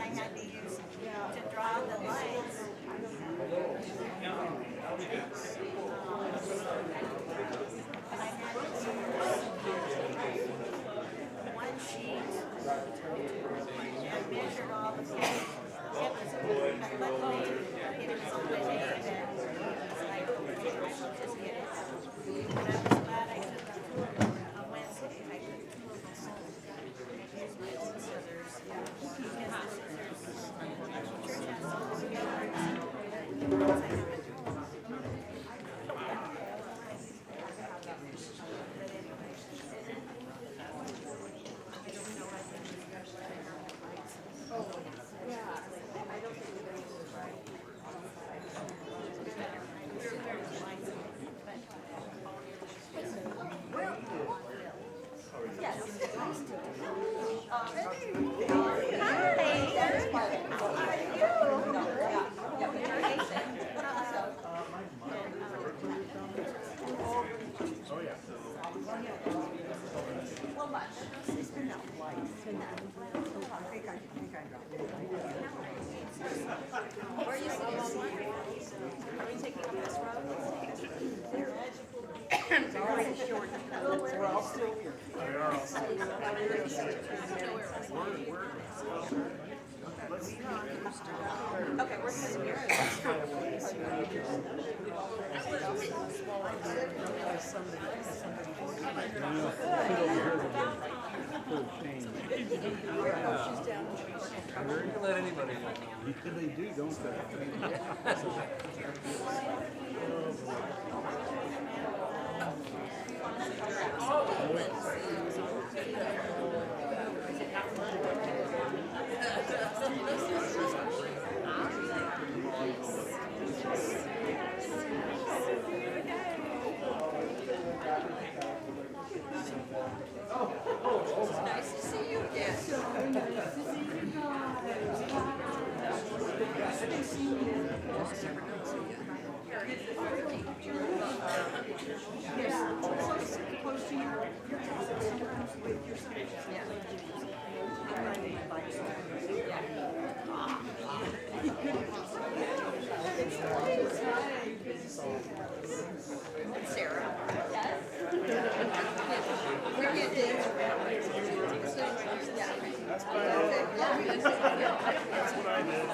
had to use to draw the lines. I had to use one sheet and measured all the points. It was, but it was only made and so I just get it. But I was glad I took the tour on Wednesday. I took two of them home and used my own scissors. Because the scissors, church has so many yards. The ones I have at home. But anyway. Where are you sitting? Are we taking up this road? We're all still here. We are all still here. Okay, we're sitting here. You can let anybody know. They do, don't they? Nice to see you again. Sarah. We're getting That's what I did.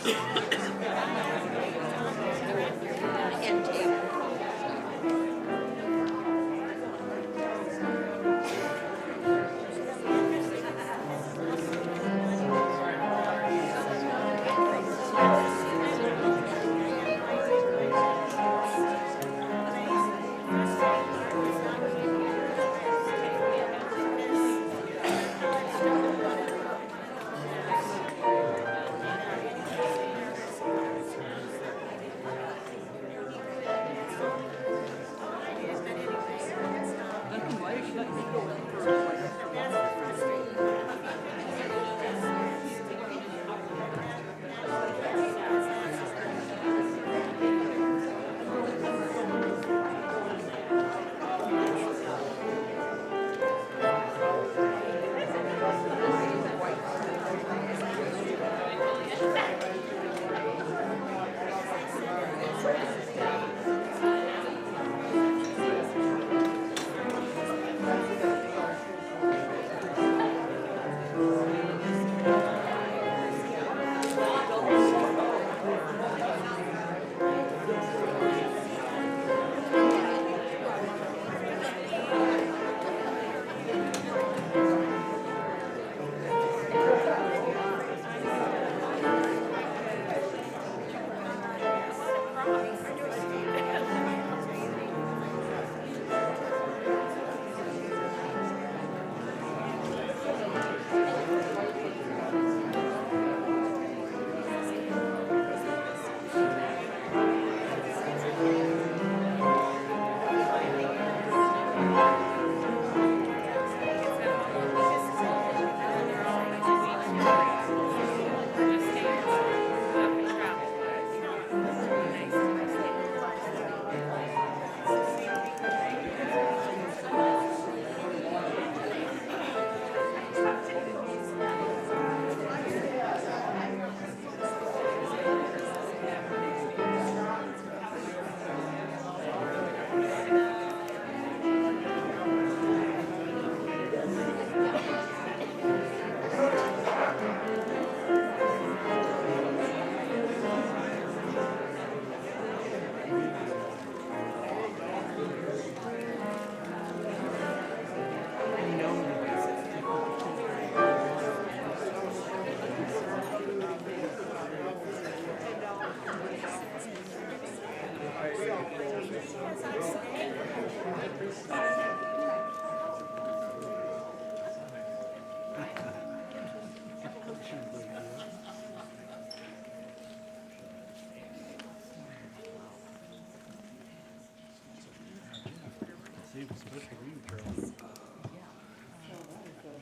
And Tim.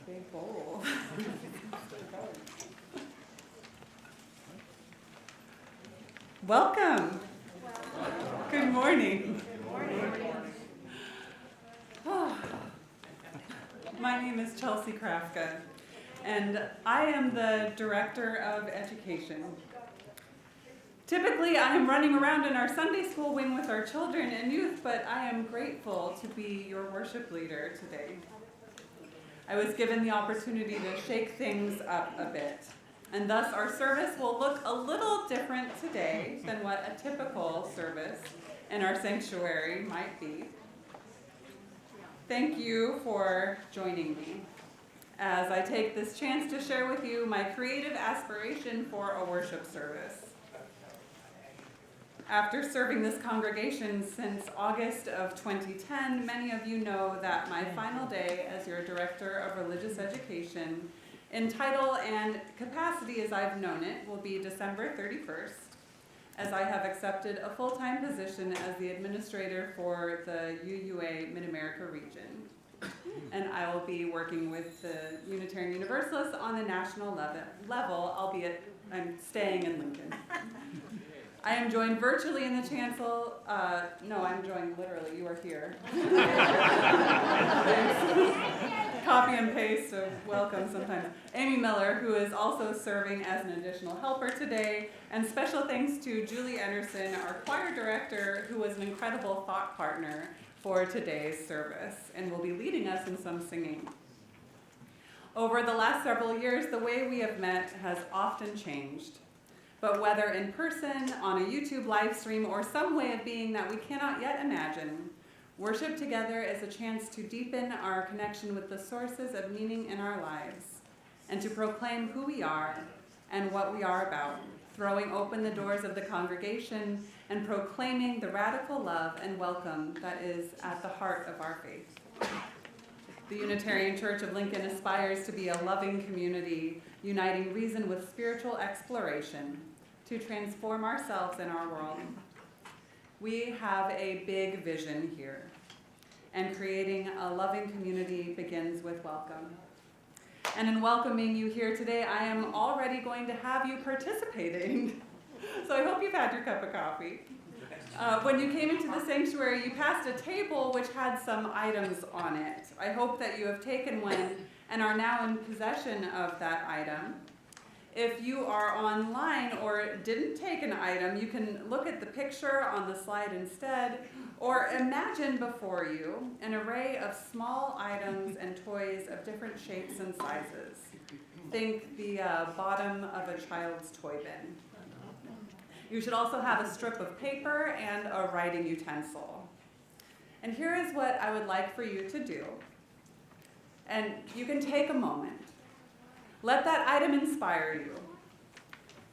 Big bowl. Welcome. Good morning. My name is Chelsea Krafka, and I am the Director of Education. Typically, I am running around in our Sunday school wing with our children and youth, but I am grateful to be your worship leader today. I was given the opportunity to shake things up a bit, and thus our service will look a little different today than what a typical service in our sanctuary might be. Thank you for joining me as I take this chance to share with you my creative aspiration for a worship service. After serving this congregation since August of 2010, many of you know that my final day as your Director of Religious Education, in title and capacity as I've known it, will be December 31st, as I have accepted a full-time position as the administrator for the UUA Mid-America region. And I will be working with the Unitarian Universalists on the national level, albeit I'm staying in Lincoln. I am joined virtually in the chancel. No, I'm joined literally. You are here. Copy and paste of welcome sometimes. Amy Miller, who is also serving as an additional helper today. And special thanks to Julie Anderson, our choir director, who was an incredible thought partner for today's service and will be leading us in some singing. Over the last several years, the way we have met has often changed. But whether in person, on a YouTube live stream, or some way of being that we cannot yet imagine, worship together is a chance to deepen our connection with the sources of meaning in our lives, and to proclaim who we are and what we are about, throwing open the doors of the congregation and proclaiming the radical love and welcome that is at the heart of our faith. The Unitarian Church of Lincoln aspires to be a loving community, uniting reason with spiritual exploration to transform ourselves and our world. We have a big vision here, and creating a loving community begins with welcome. And in welcoming you here today, I am already going to have you participating. So I hope you've had your cup of coffee. When you came into the sanctuary, you passed a table which had some items on it. I hope that you have taken one and are now in possession of that item. If you are online or didn't take an item, you can look at the picture on the slide instead, or imagine before you an array of small items and toys of different shapes and sizes. Think the bottom of a child's toy bin. You should also have a strip of paper and a writing utensil. And here is what I would like for you to do. And you can take a moment. Let that item inspire you.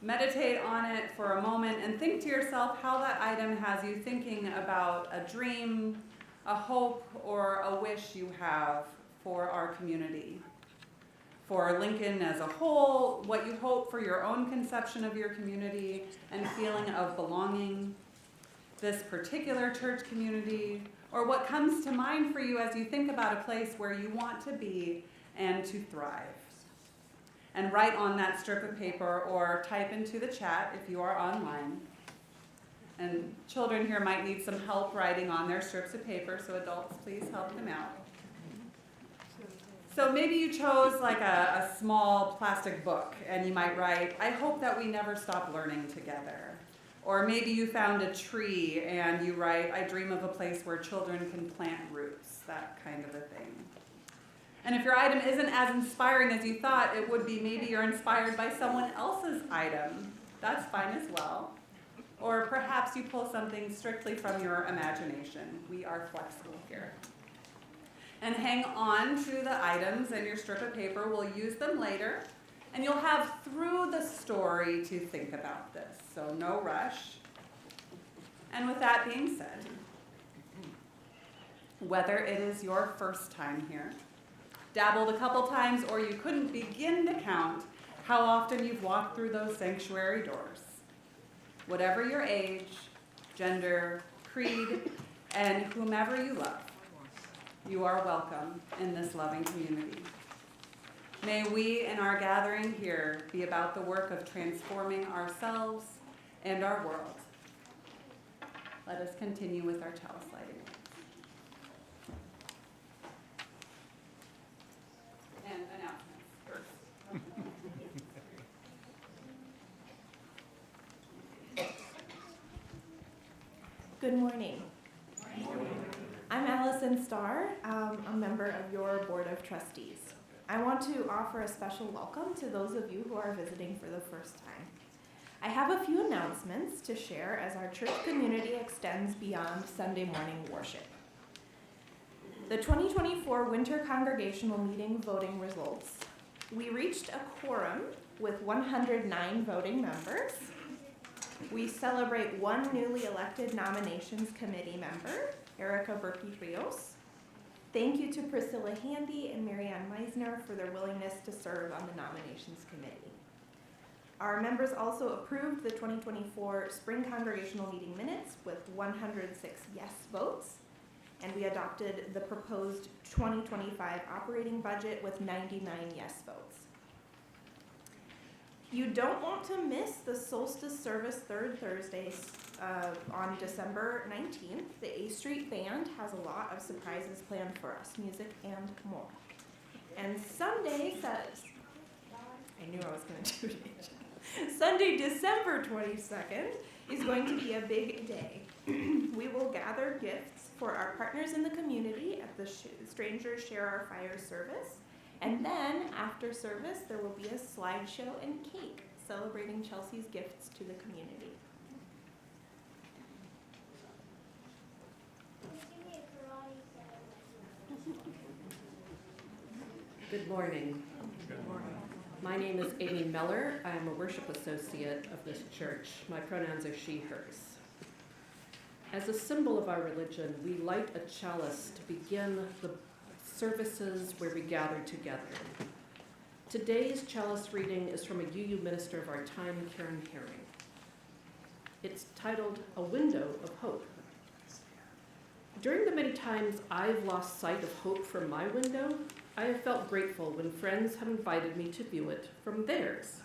Meditate on it for a moment and think to yourself how that item has you thinking about a dream, a hope, or a wish you have for our community. For Lincoln as a whole, what you hope for your own conception of your community and feeling of belonging, this particular church community, or what comes to mind for you as you think about a place where you want to be and to thrive. And write on that strip of paper or type into the chat if you are online. And children here might need some help writing on their strips of paper, so adults, please help them out. So maybe you chose like a small plastic book and you might write, "I hope that we never stop learning together." Or maybe you found a tree and you write, "I dream of a place where children can plant roots," that kind of a thing. And if your item isn't as inspiring as you thought it would be, maybe you're inspired by someone else's item. That's fine as well. Or perhaps you pull something strictly from your imagination. We are flexible here. And hang on to the items and your strip of paper. We'll use them later. And you'll have through the story to think about this, so no rush. And with that being said, whether it is your first time here, dabbled a couple times, or you couldn't begin to count how often you've walked through those sanctuary doors. Whatever your age, gender, creed, and whomever you love, you are welcome in this loving community. May we in our gathering here be about the work of transforming ourselves and our world. Let us continue with our chalice lighting. And announcements first. Good morning. I'm Allison Starr, a member of your Board of Trustees. I want to offer a special welcome to those of you who are visiting for the first time. I have a few announcements to share as our church community extends beyond Sunday morning worship. The 2024 Winter Congregational Meeting voting results. We reached a quorum with 109 voting members. We celebrate one newly elected nominations committee member, Erica Berkey-Rios. Thank you to Priscilla Handy and Marianne Meisner for their willingness to serve on the nominations committee. Our members also approved the 2024 Spring Congregational Meeting minutes with 106 yes votes, and we adopted the proposed 2025 operating budget with 99 yes votes. You don't want to miss the solstice service third Thursdays on December 19th. The A Street Band has a lot of surprises planned for us, music and more. And Sunday says, I knew I was going to do it. Sunday, December 22nd is going to be a big day. We will gather gifts for our partners in the community at the Strangers Share Our Fire service. And then, after service, there will be a slideshow and cake. celebrating Chelsea's gifts to the community. Good morning. My name is Amy Meller. I am a worship associate of this church. My pronouns are she, hers. As a symbol of our religion, we light a chalice to begin the services where we gather together. Today's chalice reading is from a UU minister of our time, Karen Herring. It's titled, A Window of Hope. During the many times I've lost sight of hope from my window, I have felt grateful when friends have invited me to view it from theirs.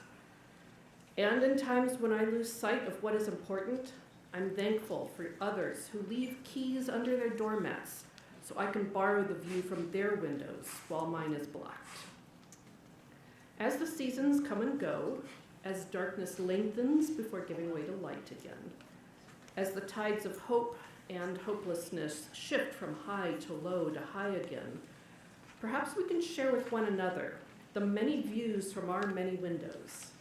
And in times when I lose sight of what is important, I'm thankful for others who leave keys under their doormats so I can borrow the view from their windows while mine is blocked. As the seasons come and go, as darkness lengthens before giving way to light again, as the tides of hope and hopelessness shift from high to low to high again, perhaps we can share with one another the many views from our many windows,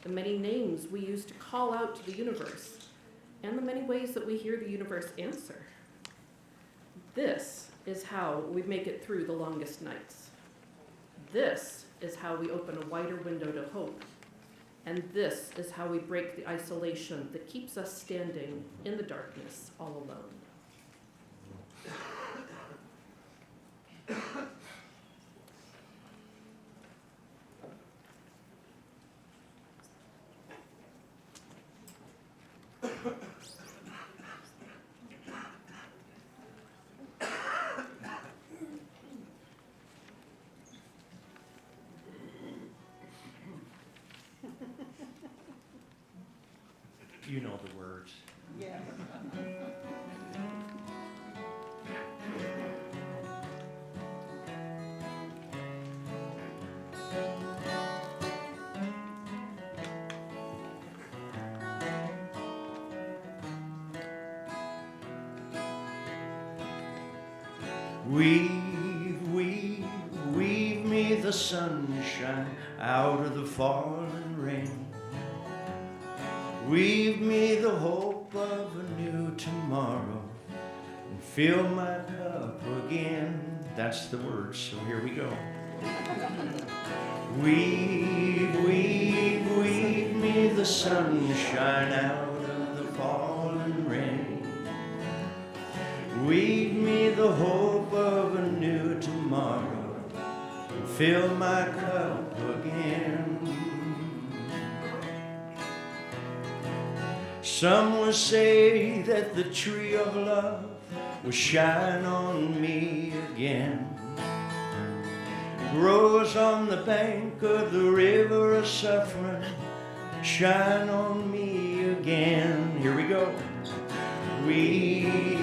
the many names we use to call out to the universe, and the many ways that we hear the universe answer. This is how we make it through the longest nights. This is how we open a wider window to hope. And this is how we break the isolation that keeps us standing in the darkness all alone. You know the words. Yeah. Weave me the sunshine out of the falling rain. Weave me the hope of a new tomorrow and fill my cup again. That's the words, so here we go. Weave me the sunshine out of the falling rain. Weave me the hope of a new tomorrow and fill my cup again. Some will say that the tree of love will shine on me again. Grows on the bank of the river of suffering, shine on me again. Here we go. Weave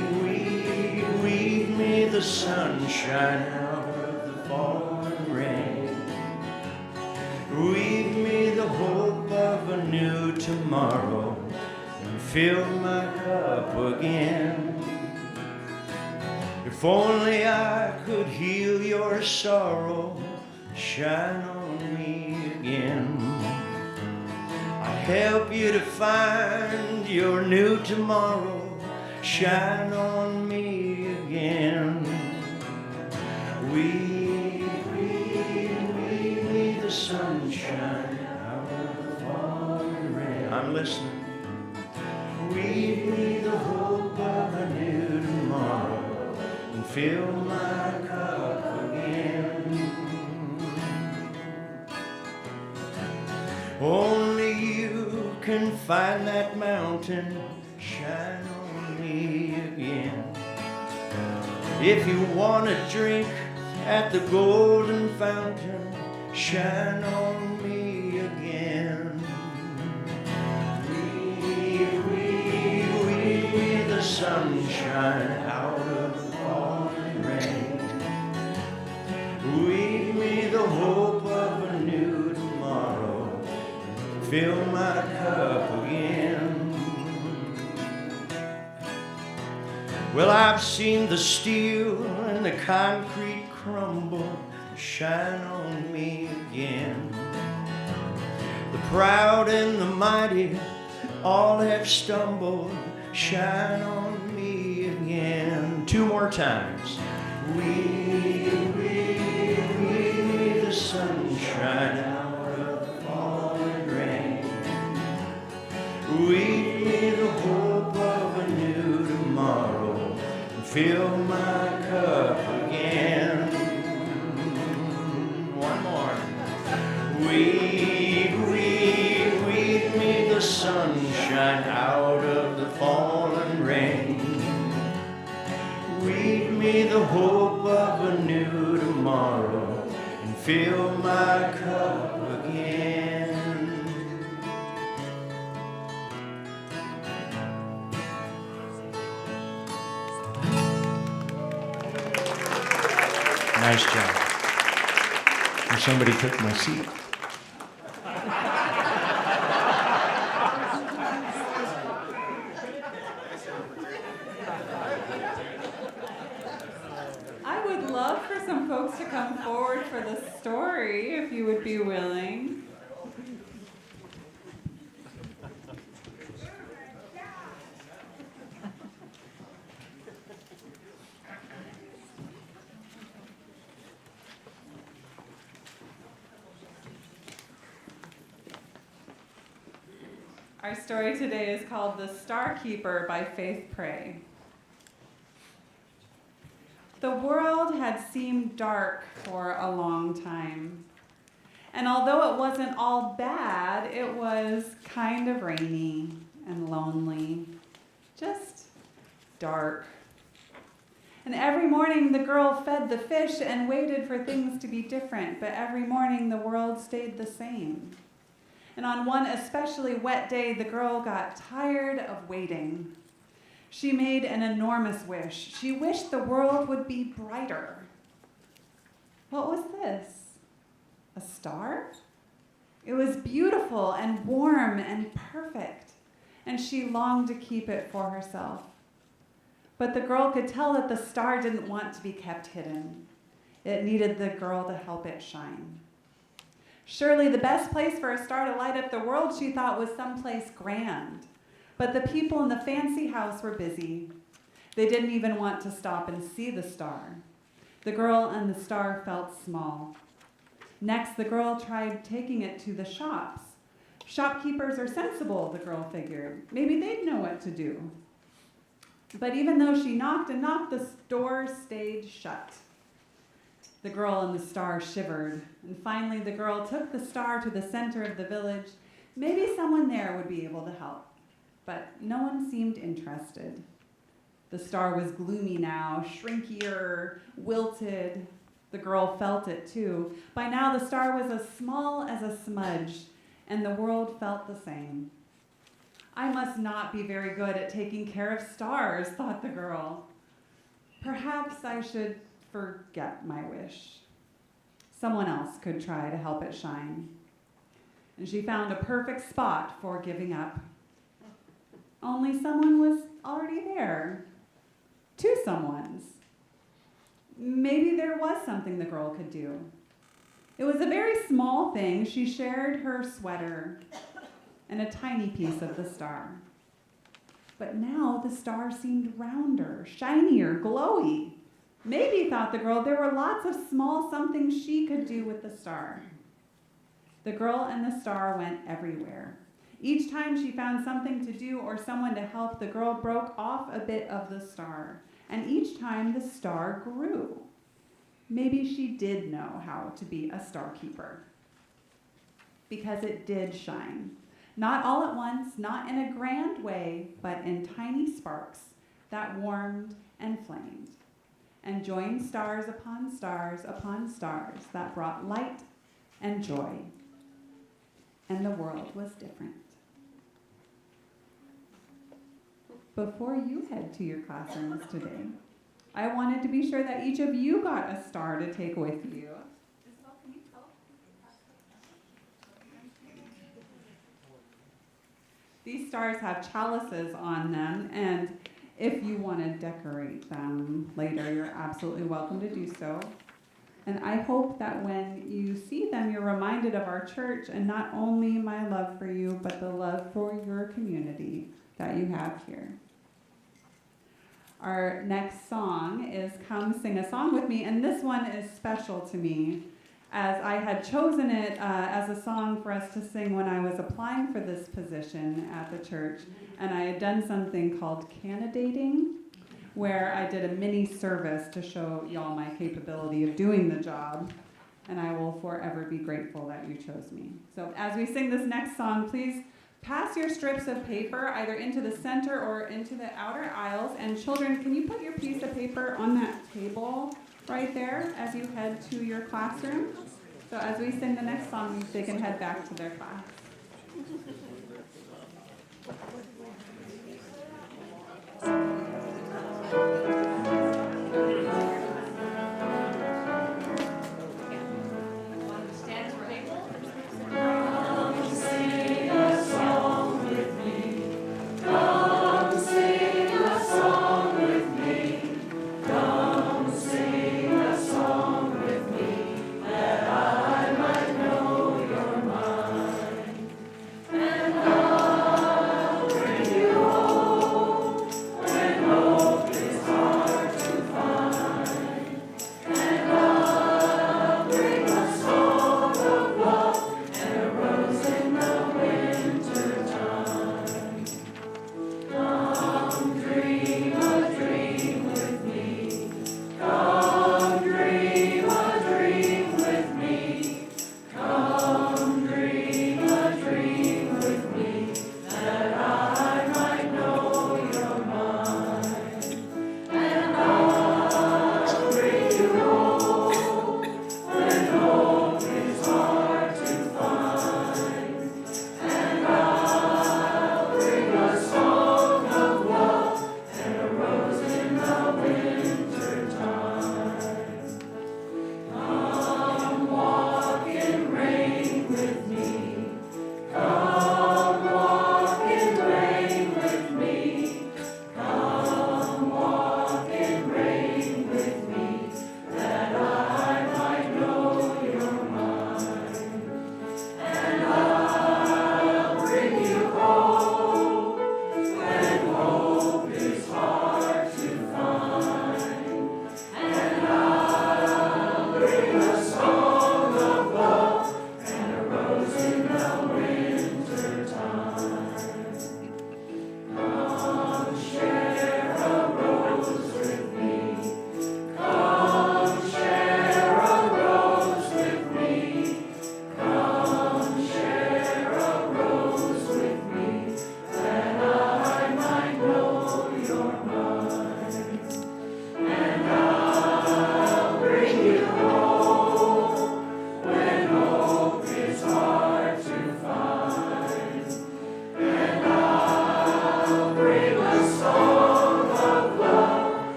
me the sunshine out of the falling rain. Weave me the hope of a new tomorrow and fill my cup again. If only I could heal your sorrow, shine on me again. I'd help you to find your new tomorrow, shine on me again. Weave me the sunshine out of the falling rain. I'm listening. Weave me the hope of a new tomorrow and fill my cup again. Only you can find that mountain, shine on me again. If you want a drink at the golden fountain, shine on me again. Weave me the sunshine out of the falling rain. Weave me the hope of a new tomorrow, fill my cup again. Well, I've seen the steel and the concrete crumble, shine on me again. The proud and the mighty all have stumbled. Shine on me again. 2 more times. We, the sunshine out of the falling rain. Weave me the hope of a new tomorrow and fill my cup again. One more. Weave me the sunshine out of the fallen rain. Weave me the hope of a new tomorrow and fill my cup again. Nice job. And somebody took my seat. I would love for some folks to come forward for the story, if you would be willing. Our story today is called The Star Keeper by Faith Pray. The world had seemed dark for a long time. And although it wasn't all bad, it was kind of rainy and lonely. Just dark. And every morning the girl fed the fish and waited for things to be different, but every morning the world stayed the same. And on one especially wet day, the girl got tired of waiting. She made an enormous wish. She wished the world would be brighter. What was this? A star? It was beautiful and warm and perfect, and she longed to keep it for herself. But the girl could tell that the star didn't want to be kept hidden. It needed the girl to help it shine. Surely the best place for a star to light up the world, she thought, was someplace grand. But the people in the fancy house were busy. They didn't even want to stop and see the star. The girl and the star felt small. Next, the girl tried taking it to the shops. Shopkeepers are sensible, the girl figured. Maybe they'd know what to do. But even though she knocked and knocked, the door stayed shut. The girl and the star shivered, and finally the girl took the star to the center of the village. Maybe someone there would be able to help, but no one seemed interested. The star was gloomy now, shrinkier, wilted. The girl felt it too. By now the star was as small as a smudge, and the world felt the same. I must not be very good at taking care of stars, thought the girl. Perhaps I should forget my wish. Someone else could try to help it shine. And she found a perfect spot for giving up. Only someone was already there. 2 someones. Maybe there was something the girl could do. It was a very small thing. She shared her sweater and a tiny piece of the star. But now the star seemed rounder, shinier, glowy. Maybe, thought the girl, there were lots of small somethings she could do with the star. The girl and the star went everywhere. Each time she found something to do or someone to help, the girl broke off a bit of the star. And each time the star grew. Maybe she did know how to be a star keeper. Because it did shine. Not all at once, not in a grand way, but in tiny sparks that warmed and flamed. And joined stars upon stars upon stars that brought light and joy. And the world was different. Before you head to your classrooms today, I wanted to be sure that each of you got a star to take with you. These stars have chalices on them, and if you want to decorate them later, you're absolutely welcome to do so. And I hope that when you see them, you're reminded of our church and not only my love for you, but the love for your community that you have here. Our next song is Come Sing a Song With Me, and this one is special to me as I had chosen it as a song for us to sing when I was applying for this position at the church, and I had done something called candidating, where I did a mini service to show y'all my capability of doing the job, and I will forever be grateful that you chose me. So as we sing this next song, please pass your strips of paper either into the center or into the outer aisles, and children, can you put your piece of paper on that table right there as you head to your classroom? So as we sing the next song, they can head back to their class.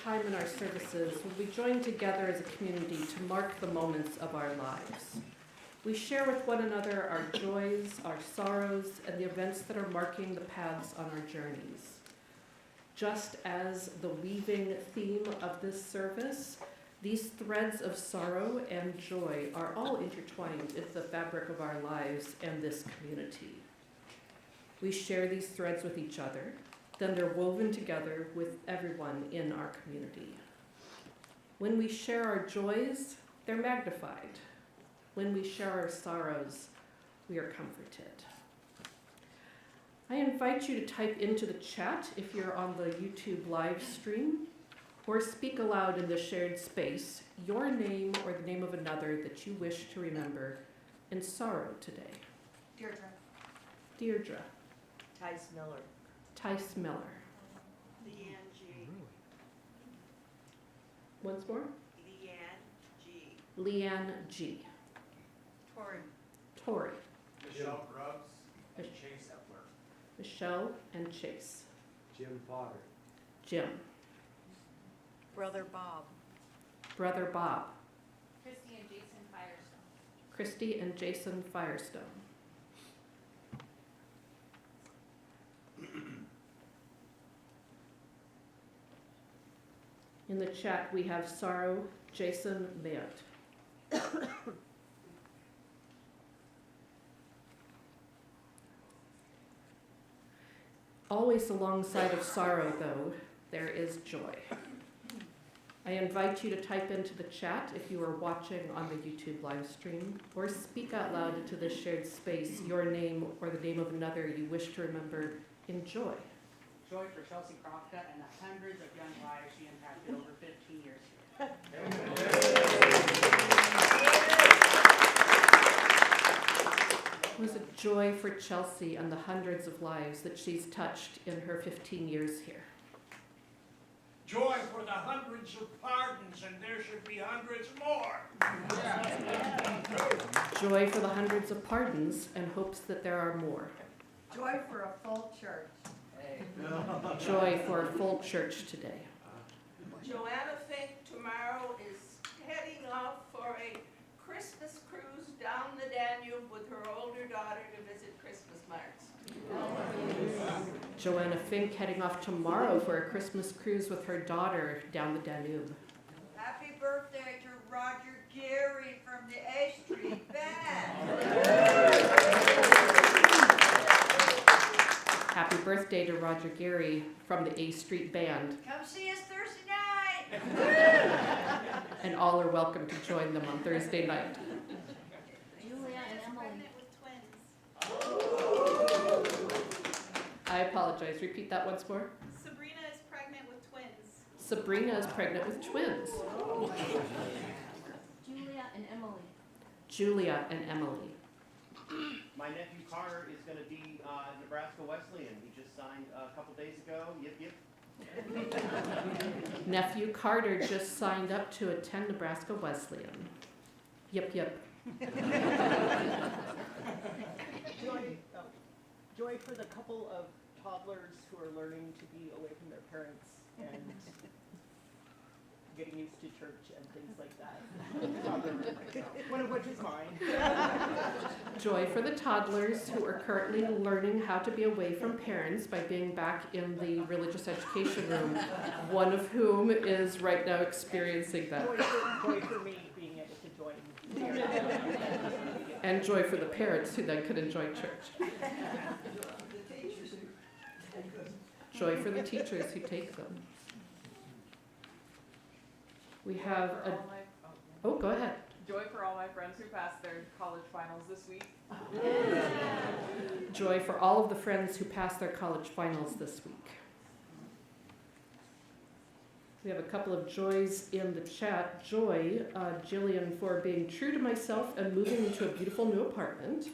Time in our services when we join together as a community to mark the moments of our lives. We share with one another our joys, our sorrows, and the events that are marking the paths on our journeys. Just as the weaving theme of this service, these threads of sorrow and joy are all intertwined into the fabric of our lives and this community. We share these threads with each other, then they're woven together with everyone in our community. When we share our joys, they're magnified. When we share our sorrows, we are comforted. I invite you to type into the chat if you're on the YouTube live stream, or speak aloud in the shared space your name or the name of another that you wish to remember in sorrow today. Deirdre. Deirdre. Tice Miller. Tice Miller. Leanne G. Once more. Leanne G. Leanne G. Tori. Tori. Michelle Grubbs and Mich- Chase Epler. Michelle and Chase. Jim Potter. Jim. Brother Bob. Brother Bob. Christy and Jason Firestone. Christy and Jason Firestone. In the chat, we have Sorrow, Jason Mayot. Always alongside of sorrow, though, there is joy. I invite you to type into the chat if you are watching on the YouTube live stream, or speak out loud into this shared space your name or the name of another you wish to remember in joy. Joy for Chelsea Krofka and the hundreds of young lives she impacted over 15 years here. It was a joy for Chelsea and the hundreds of lives that she's touched in her 15 years here. Joy for the hundreds of pardons, and there should be hundreds more. Joy for the hundreds of pardons and hopes that there are more. Joy for a full church. Joy for a full church today. Joanna Fink tomorrow is heading off for a Christmas cruise down the Danube with her older daughter to visit Christmas marks. Joanna Fink heading off tomorrow for a Christmas cruise with her daughter down the Danube. Happy birthday to Roger Geary from the A Street Band. Happy birthday to Roger Geary from the A Street Band. Come see us Thursday night. And all are welcome to join them on Thursday night. Julia and Emily. I apologize. Repeat that once more. Sabrina is pregnant with twins. Sabrina is pregnant with twins. Julia and Emily. Julia and Emily. My nephew Carter is going to be Nebraska Wesleyan. He just signed a couple days ago. Yip, yip. Nephew Carter just signed up to attend Nebraska Wesleyan. Yep, yep. Joy for the couple of toddlers who are learning to be away from their parents and getting used to church and things like that. One of which is mine. Joy for the toddlers who are currently learning how to be away from parents by being back in the religious education room, one of whom is right now experiencing that. Joy for me being able to join. And joy for the parents who then could enjoy church. Joy for the teachers who take them. We have a, oh, go ahead. Joy for all my friends who passed their college finals this week. Joy for all of the friends who passed their college finals this week. We have a couple of joys in the chat. Joy, Jillian, for being true to myself and moving into a beautiful new apartment.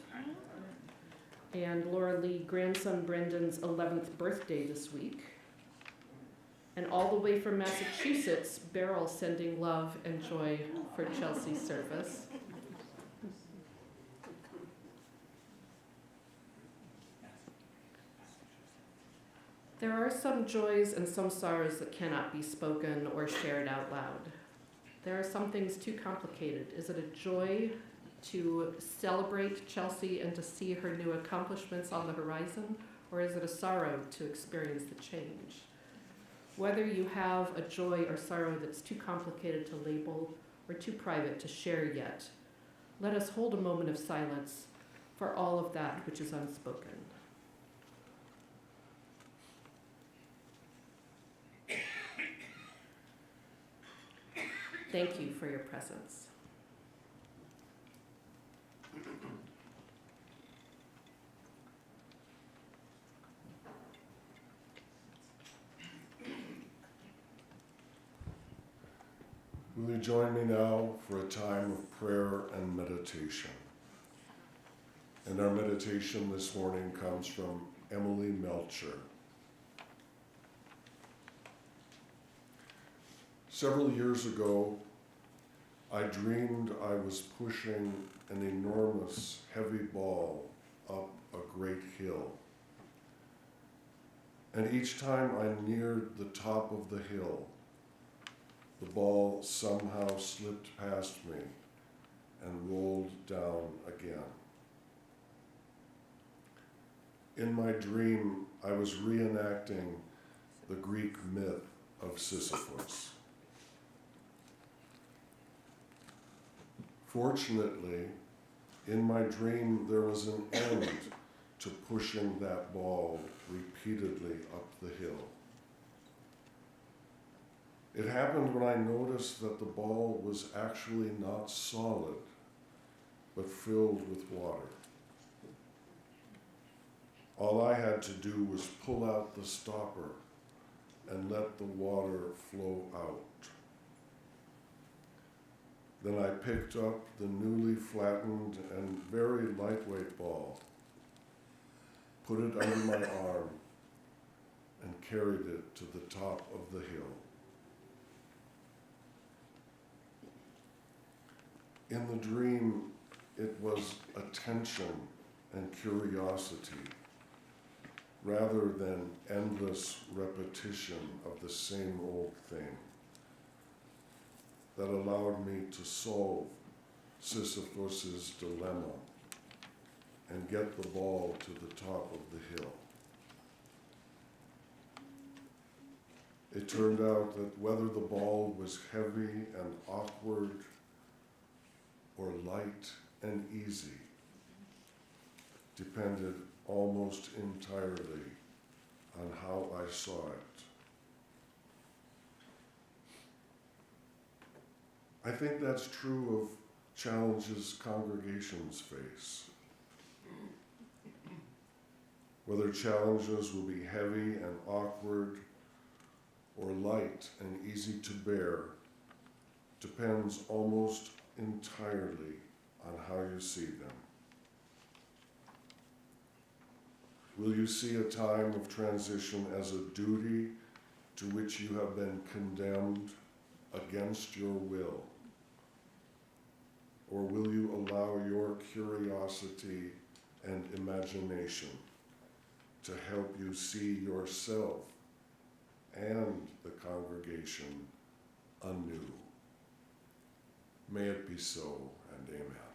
And Laura Lee, grandson Brendan's 11th birthday this week. And all the way from Massachusetts, Beryl sending love and joy for Chelsea's service. There are some joys and some sorrows that cannot be spoken or shared out loud. There are some things too complicated. Is it a joy to celebrate Chelsea and to see her new accomplishments on the horizon, or is it a sorrow to experience the change? Whether you have a joy or sorrow that's too complicated to label or too private to share yet, let us hold a moment of silence for all of that which is unspoken. Thank you for your presence. Will you join me now for a time of prayer and meditation? And our meditation this morning comes from Emily Melcher. Several years ago, I dreamed I was pushing an enormous, heavy ball up a great hill. And each time I neared the top of the hill, the ball somehow slipped past me and rolled down again. In my dream, I was reenacting the Greek myth of Sisyphus. Fortunately, in my dream, there was an end to pushing that ball repeatedly up the hill. It happened when I noticed that the ball was actually not solid, but filled with water. All I had to do was pull out the stopper and let the water flow out. Then I picked up the newly flattened and very lightweight ball, put it under my arm, and carried it to the top of the hill. In the dream, it was attention and curiosity, rather than endless repetition of the same old thing, that allowed me to solve Sisyphus's dilemma and get the ball to the top of the hill. It turned out that whether the ball was heavy and awkward or light and easy depended almost entirely on how I saw it. I think that's true of challenges congregations face. Whether challenges will be heavy and awkward or light and easy to bear depends almost entirely on how you see them. Will you see a time of transition as a duty to which you have been condemned against your will? Or will you allow your curiosity and imagination to help you see yourself and the congregation anew? May it be so, and amen.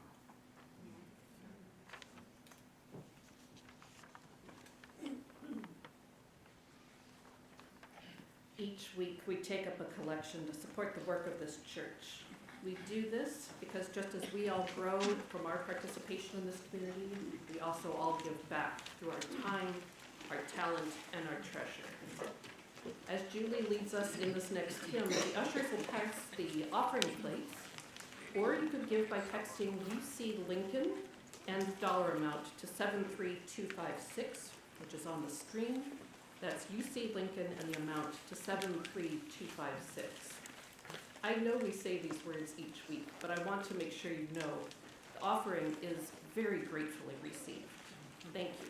Each week, we take up a collection to support the work of this church. We do this because just as we all grow from our participation in this community, we also all give back through our time, our talent, and our treasure. As Julie leads us in this next hymn, the ushers will pass the offering plates, or you could give by texting UC Lincoln and dollar amount to 73256, which is on the screen. That's UC Lincoln and the amount to 73256. I know we say these words each week, but I want to make sure you know the offering is very gratefully received. Thank you.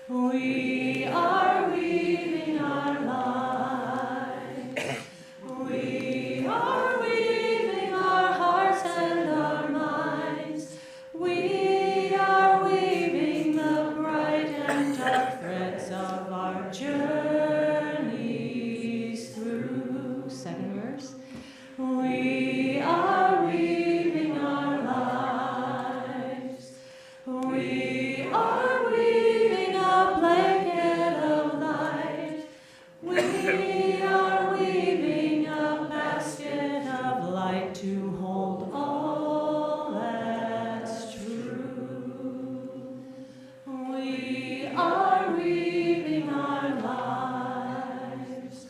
We are weaving our lives. We are weaving our hearts and our minds. We are weaving the bright and dark threads of our journeys through. Second verse. We are weaving our lives. We are weaving a blanket of light. We are weaving a basket of light to hold all that's true. We are weaving our lives.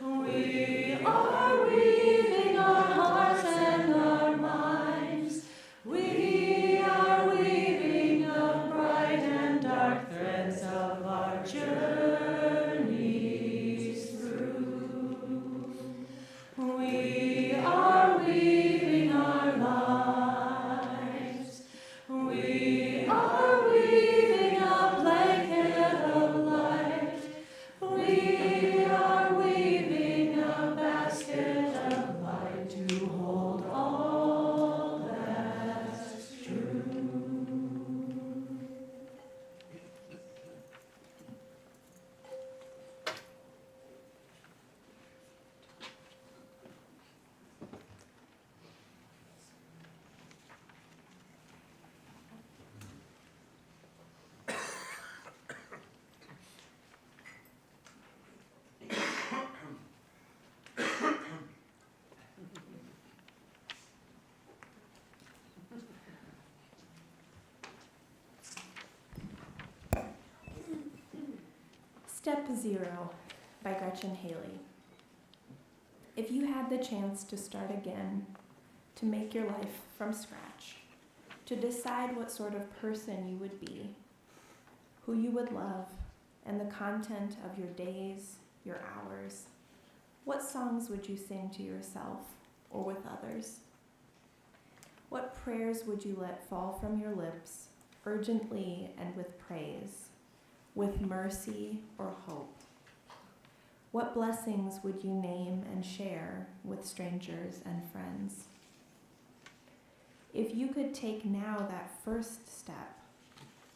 We are weaving our hearts and our minds. We are weaving the bright and dark threads of our journeys through. We are weaving our lives. We are weaving a blanket of light. We are weaving a basket of light to hold all that's true. Step Zero by Gretchen Haley. If you had the chance to start again, to make your life from scratch, to decide what sort of person you would be, who you would love, and the content of your days, your hours, what songs would you sing to yourself or with others? What prayers would you let fall from your lips, urgently and with praise, with mercy or hope? What blessings would you name and share with strangers and friends? If you could take now that first step,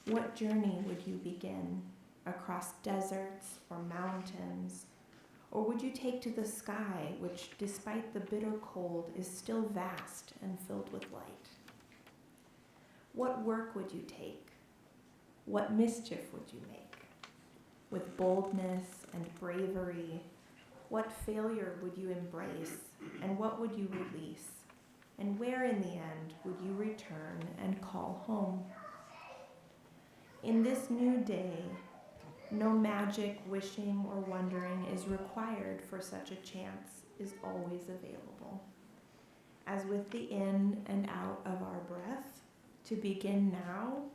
what journey would you begin? Across deserts or mountains? Or would you take to the sky, which despite the bitter cold is still vast and filled with light? What work would you take? What mischief would you make? With boldness and bravery, what failure would you embrace, and what would you release? And where in the end would you return and call home? In this new day, no magic, wishing, or wondering is required, for such a chance is always available. As with the in and out of our breath, to begin now,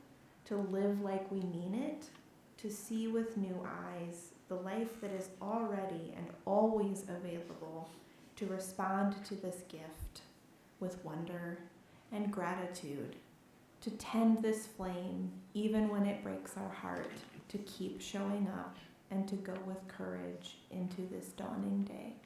to live like we mean it, to see with new eyes the life that is already and always available, to respond to this gift with wonder and gratitude, to tend this flame even when it breaks our heart, to keep showing up and to go with courage into this dawning day.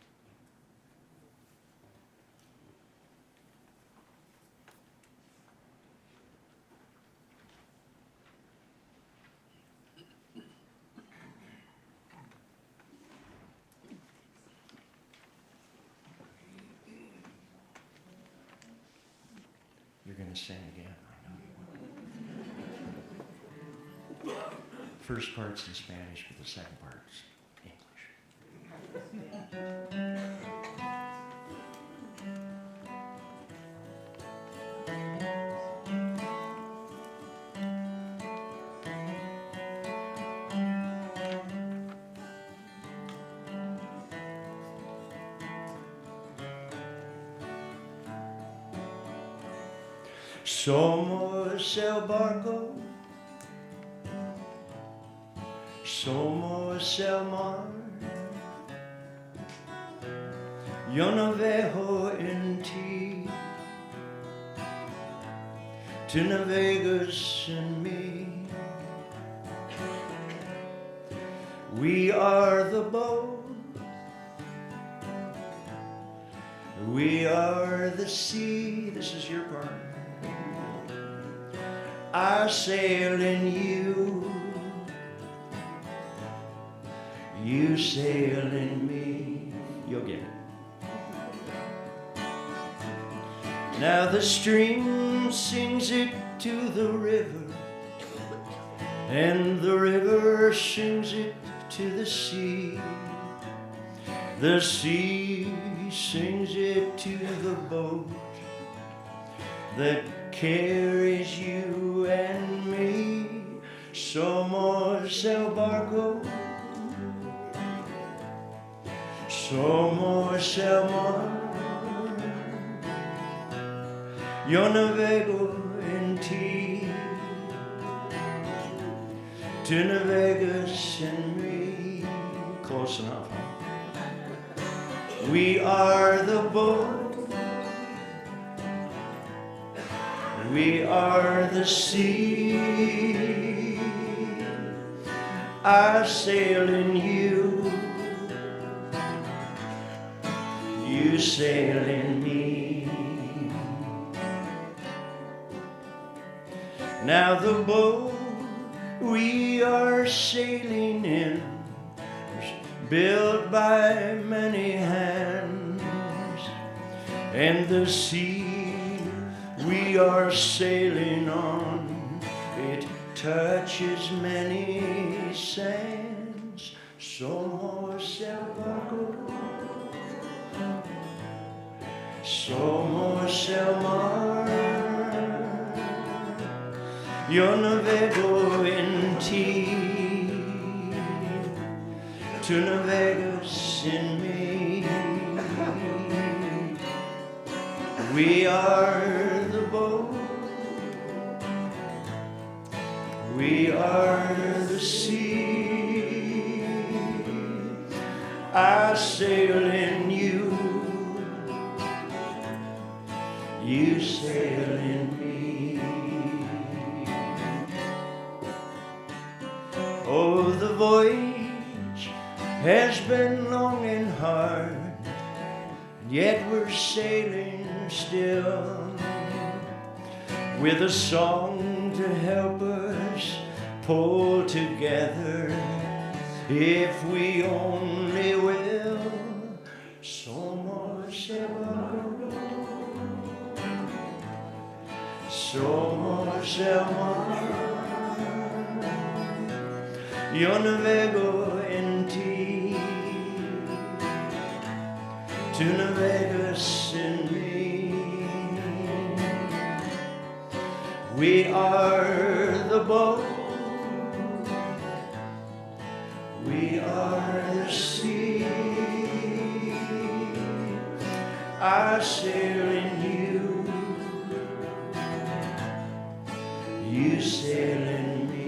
You're going to sing again, I know you will. First part's in Spanish, but the second part's English. Somos el barco, somos el mar. Yo navejo en ti, tú navegas en mí. We are the boat We are the sea, this is your part. I sail in you, you sail in me. You'll get it. Now the stream sings it to the river, and the river sings it to the sea. The sea sings it to the boat that carries you and me. Somos el barco, somos el mar. Yo navego en ti, tú navegas en mí. Close enough. We are the boat, we are the sea. I sail in you, you sail in me. Now the boat we are sailing in, built by many hands, and the sea we are sailing on, it touches many sands. Somos el barco, somos el mar. Yo navego en ti, tú navegas en mí. We are the boat, we are the sea. I sail in you, you sail in me. Oh, the voyage has been long and hard, yet we're sailing still, with a song to help us pull together, if we only will. Somos el barco, somos el mar. Yo navego en ti, tú navegas en mí. We are the boat, we are the sea. I sail in you, you sail in me.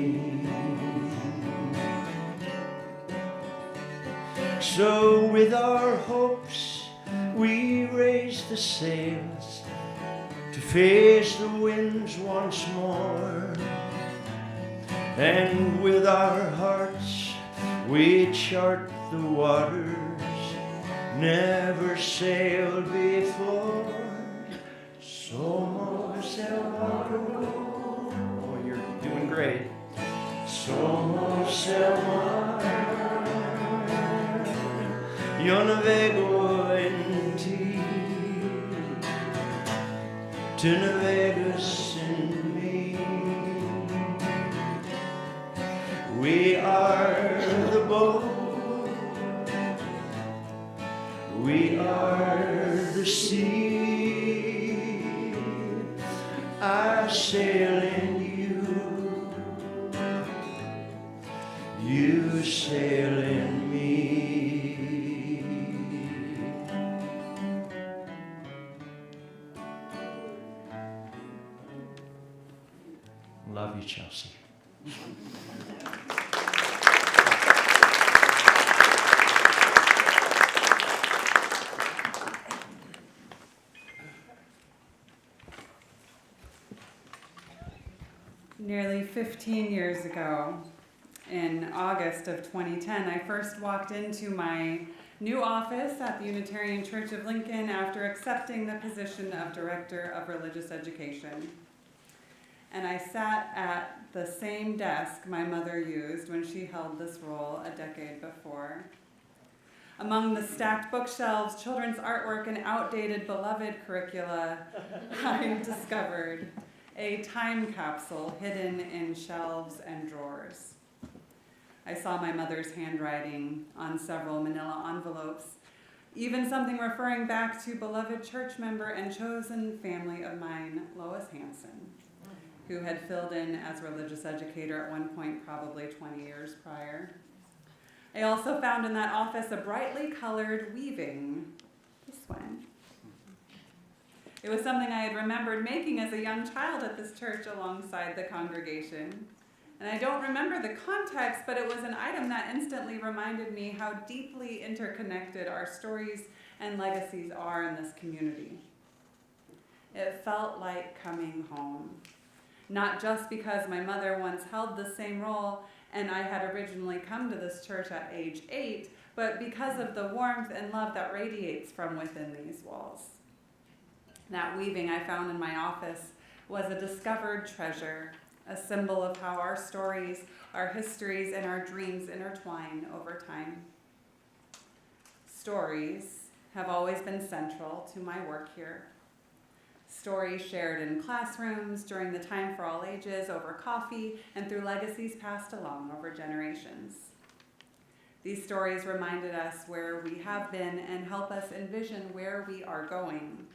So with our hopes we raise the sails to face the winds once more, and with our hearts we chart the waters never sailed before. Somos el barco. Oh, you're doing great. Somos el mar. Yo navego en ti, tú navegas en mí. We are the boat, we are the sea. I sail in you, you sail in me. Love you, Chelsea. Nearly 15 years ago, in August of 2010, I first walked into my new office at the Unitarian Church of Lincoln after accepting the position of Director of Religious Education. And I sat at the same desk my mother used when she held this role a decade before. Among the stacked bookshelves, children's artwork, and outdated beloved curricula, I discovered a time capsule hidden in shelves and drawers. I saw my mother's handwriting on several manila envelopes, even something referring back to beloved church member and chosen family of mine, Lois Hanson, who had filled in as religious educator at one point, probably 20 years prior. I also found in that office a brightly colored weaving, this one. It was something I had remembered making as a young child at this church alongside the congregation. And I don't remember the context, but it was an item that instantly reminded me how deeply interconnected our stories and legacies are in this community. It felt like coming home. Not just because my mother once held the same role and I had originally come to this church at age 8, but because of the warmth and love that radiates from within these walls. That weaving I found in my office was a discovered treasure, a symbol of how our stories, our histories, and our dreams intertwine over time. Stories have always been central to my work here. Stories shared in classrooms, during the Time for All Ages, over coffee, and through legacies passed along over generations. These stories reminded us where we have been and help us envision where we are going.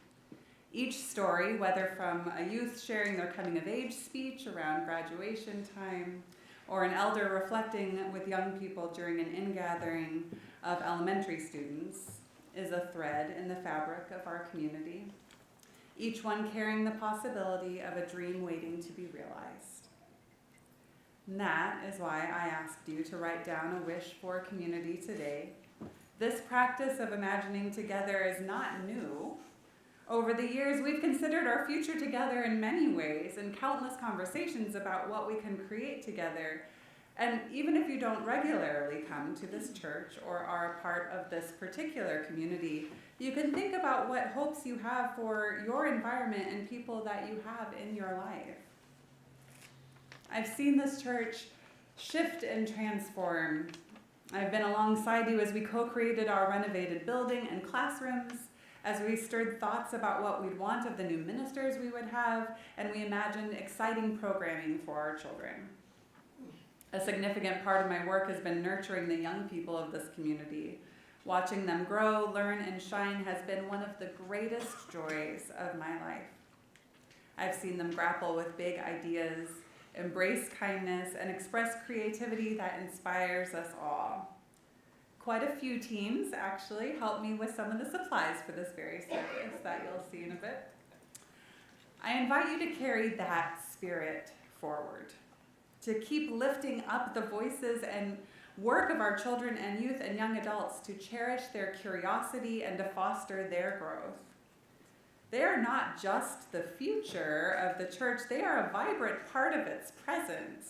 Each story, whether from a youth sharing their coming-of-age speech around graduation time, or an elder reflecting with young people during an ingathering of elementary students, is a thread in the fabric of our community, each one carrying the possibility of a dream waiting to be realized. And that is why I asked you to write down a wish for a community today. This practice of imagining together is not new. Over the years, we've considered our future together in many ways and countless conversations about what we can create together. And even if you don't regularly come to this church or are a part of this particular community, you can think about what hopes you have for your environment and people that you have in your life. I've seen this church shift and transform. I've been alongside you as we co-created our renovated building and classrooms, as we stirred thoughts about what we'd want of the new ministers we would have, and we imagined exciting programming for our children. A significant part of my work has been nurturing the young people of this community. Watching them grow, learn, and shine has been one of the greatest joys of my life. I've seen them grapple with big ideas, embrace kindness, and express creativity that inspires us all. Quite a few teams actually helped me with some of the supplies for this very service that you'll see in a bit. I invite you to carry that spirit forward, to keep lifting up the voices and work of our children and youth and young adults, to cherish their curiosity and to foster their growth. They are not just the future of the church, they are a vibrant part of its present.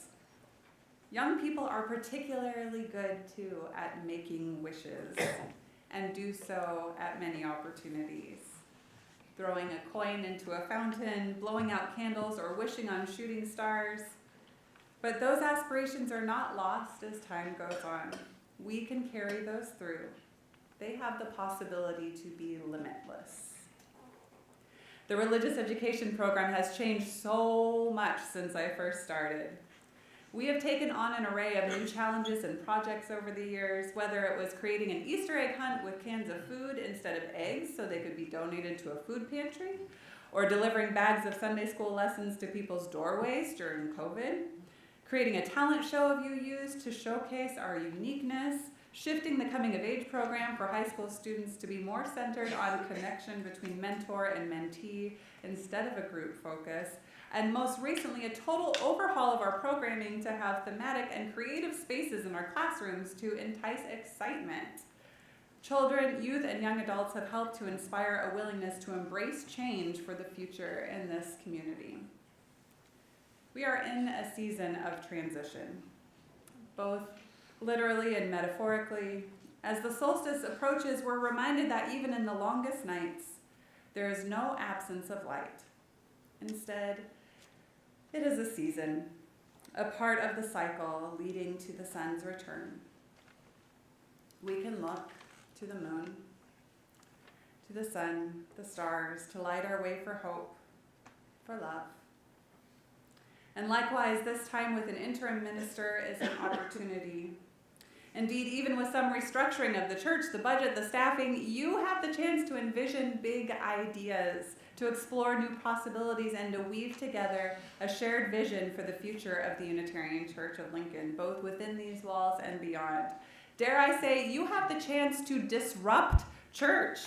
Young people are particularly good too at making wishes and do so at many opportunities. Throwing a coin into a fountain, blowing out candles, or wishing on shooting stars. But those aspirations are not lost as time goes on. We can carry those through. They have the possibility to be limitless. The religious education program has changed so much since I first started. We have taken on an array of new challenges and projects over the years, whether it was creating an Easter egg hunt with cans of food instead of eggs so they could be donated to a food pantry, or delivering bags of Sunday school lessons to people's doorways during COVID, creating a talent show of UUs to showcase our uniqueness, shifting the coming of age program for high school students to be more centered on connection between mentor and mentee instead of a group focus, and most recently a total overhaul of our programming to have thematic and creative spaces in our classrooms to entice excitement. Children, youth, and young adults have helped to inspire a willingness to embrace change for the future in this community. We are in a season of transition, both literally and metaphorically, As the solstice approaches, we're reminded that even in the longest nights, there is no absence of light. Instead, it is a season, a part of the cycle leading to the sun's return. We can look to the moon, to the sun, the stars, to light our way for hope, for love. And likewise, this time with an interim minister is an opportunity. Indeed, even with some restructuring of the church, the budget, the staffing, you have the chance to envision big ideas, to explore new possibilities, and to weave together a shared vision for the future of the Unitarian Church of Lincoln, both within these walls and beyond. Dare I say, you have the chance to disrupt church,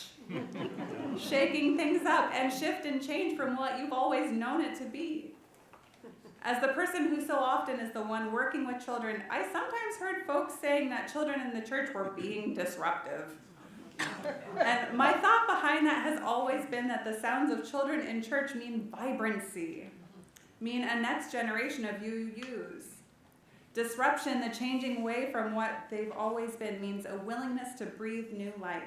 shaking things up and shift and change from what you've always known it to be. As the person who so often is the one working with children, I sometimes heard folks saying that children in the church were being disruptive. And my thought behind that has always been that the sounds of children in church mean vibrancy, mean a next generation of UUs. Disruption, the changing way from what they've always been, means a willingness to breathe new life.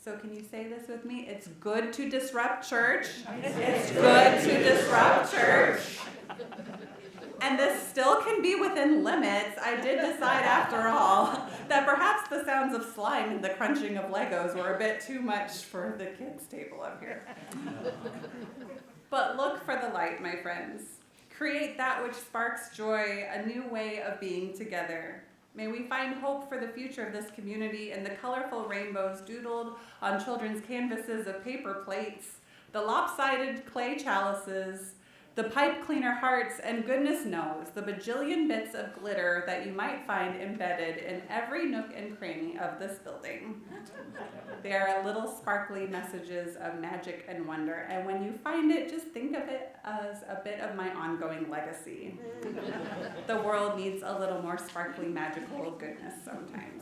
So can you say this with me? It's good to disrupt church. It's good to disrupt church. And this still can be within limits. I did decide after all that perhaps the sounds of slime and the crunching of Legos were a bit too much for the kids' table up here. But look for the light, my friends. Create that which sparks joy, a new way of being together. May we find hope for the future of this community in the colorful rainbows doodled on children's canvases of paper plates, the lopsided clay chalices, the pipe cleaner hearts, and goodness knows, the bajillion bits of glitter that you might find embedded in every nook and cranny of this building. They are little sparkly messages of magic and wonder, and when you find it, just think of it as a bit of my ongoing legacy. The world needs a little more sparkly, magical goodness sometimes.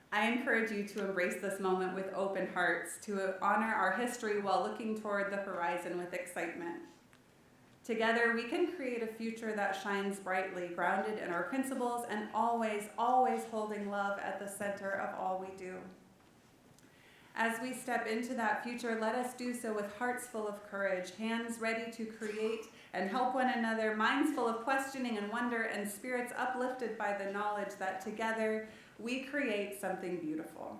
I encourage you to embrace this moment with open hearts, to honor our history while looking toward the horizon with excitement. Together, we can create a future that shines brightly, grounded in our principles, and always, always holding love at the center of all we do. As we step into that future, let us do so with hearts full of courage, hands ready to create and help one another, minds full of questioning and wonder, and spirits uplifted by the knowledge that together we create something beautiful.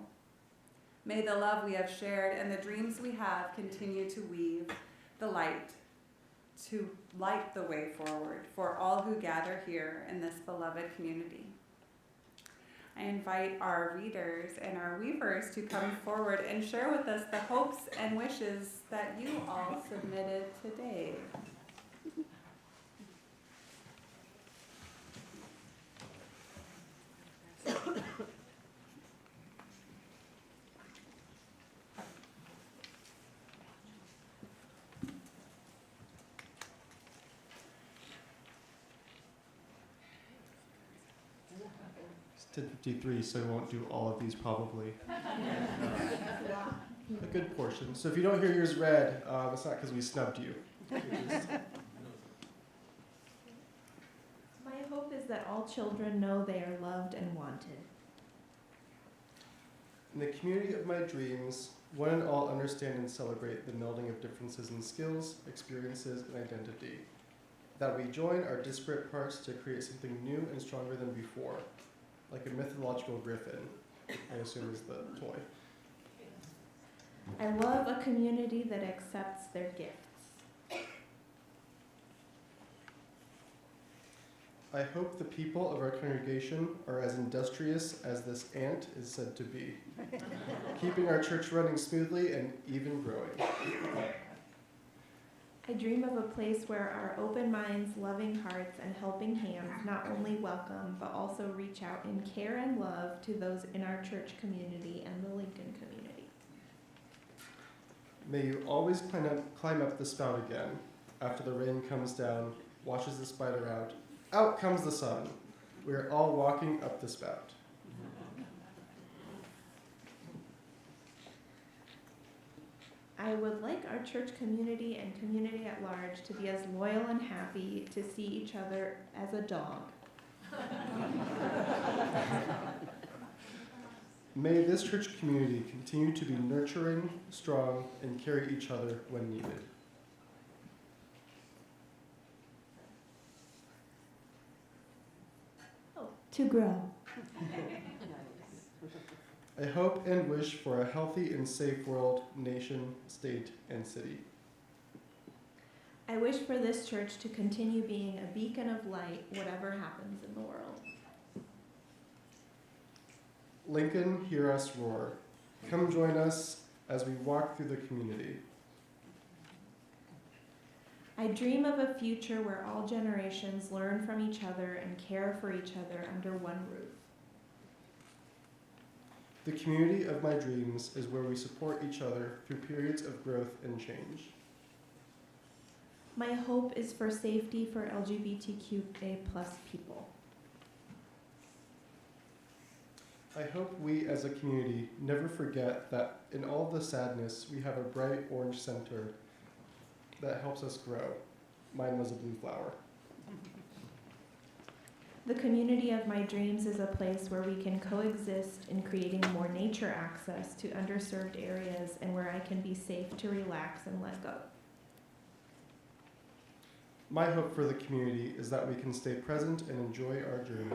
May the love we have shared and the dreams we have continue to weave the light, to light the way forward for all who gather here in this beloved community. I invite our readers and our weavers to come forward and share with us the hopes and wishes that you all submitted today. It's 10:53, so I won't do all of these probably. A good portion. So if you don't hear yours read, it's not because we snubbed you. My hope is that all children know they are loved and wanted. In the community of my dreams, one and all understand and celebrate the melding of differences in skills, experiences, and identity. That we join our disparate parts to create something new and stronger than before, like a mythological griffin, I assume is the toy. I love a community that accepts their gifts. I hope the people of our congregation are as industrious as this ant is said to be, keeping our church running smoothly and even growing. I dream of a place where our open minds, loving hearts, and helping hands not only welcome, but also reach out in care and love to those in our church community and the Lincoln community. May you always climb up the spout again after the rain comes down, washes the spider out. Out comes the sun. We are all walking up the spout. I would like our church community and community at large to be as loyal and happy to see each other as a dog. May this church community continue to be nurturing, strong, and carry each other when needed. To grow. I hope and wish for a healthy and safe world, nation, state, and city. I wish for this church to continue being a beacon of light, whatever happens in the world. Lincoln, hear us roar. Come join us as we walk through the community. I dream of a future where all generations learn from each other and care for each other under one roof. The community of my dreams is where we support each other through periods of growth and change. My hope is for safety for LGBTQA+ people. I hope we as a community never forget that in all the sadness, we have a bright orange center that helps us grow. Mine was a blue flower. The community of my dreams is a place where we can coexist in creating more nature access to underserved areas and where I can be safe to relax and let go. My hope for the community is that we can stay present and enjoy our journey.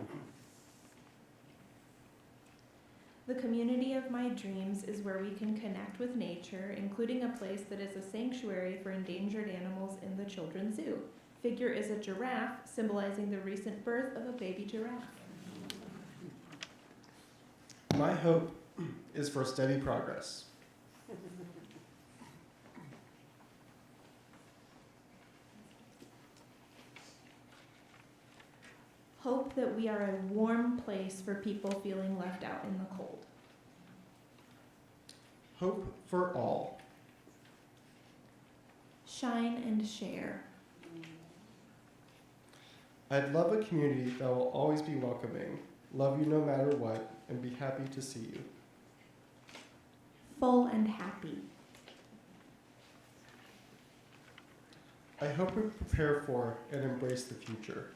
The community of my dreams is where we can connect with nature, including a place that is a sanctuary for endangered animals in the children's zoo. Figure is a giraffe, symbolizing the recent birth of a baby giraffe. My hope is for steady progress. Hope that we are a warm place for people feeling left out in the cold. Hope for all. Shine and share. I'd love a community that will always be welcoming, love you no matter what, and be happy to see you. Full and happy. I hope we prepare for and embrace the future.